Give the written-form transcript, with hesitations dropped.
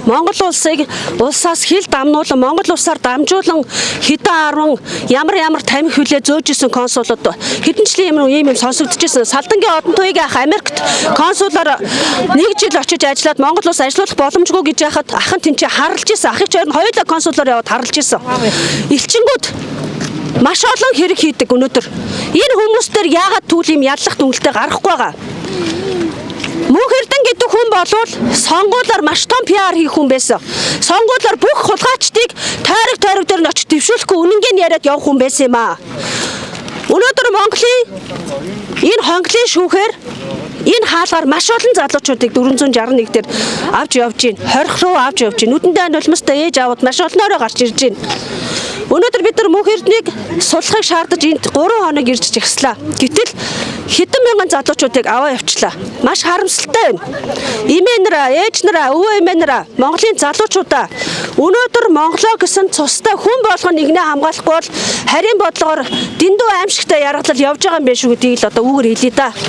Монгол улсыг улсаас хил дамнуулан Монгол улсаар дамжуулан хэдэн 10 ямар тамхи хүлээ зөөжсэн консулууд хэдэнчлэн ийм сонсогдчихсэн. Салдангийн одон туйг ах Америкт консулаар 1 жил очиж ажиллаад Монгол улс ажиллах боломжгүй гэж яхад ахын тэнцээ харалж исэн. Ахыг чойр нь хоёулаа консулаар яваад харалж исэн. Элчингүүд маш олон хэрэг хийдэг өнөөдөр. Энэ хүмүүстээр яагаад түүл юм яллах дүнэлтэд гарахгүй байгаа? Мөнх Эрдэнэ гэдэг хүн болвол сонгуулиар маш том PR хийх хүн байсан. Сонгуулиар бүх хулгайчдыг тойрог дээр нь очиж дэвшүүлэхгүй үнэнгийн яриад явах хүн байсан юм аа. Өнөөдөр Монголын энэ хонглын шүүхээр энэ хаалгаар маш олон залуучуудыг 461 дээр авч явж гин, хорих руу авч явж гин. Нүдэндээ нулимстай ээж аваад маш олноороо гарч ирж гин. Өнөөдөр бид нар Мөнх Эрдэнэийг суллахыг шаардаж энд 3 хоног ирж чагслаа. Гэтэл хэдэн мянган залуучуудыг аваа явчлаа. Маш харамсалтай байна. Эмээнэрээ, ээж нараа, өвөө эмээ нараа, Монголын залуучуудаа өнөөдөр Монголоо гэсэн цустай хүн болгоно нэгнээ хамгаалахгүй бол харийн бодлогоор дэндүү аимшигтай яргалал явж байгаа юм байна шүү гэдгийг л одоо үүгээр хэлье да.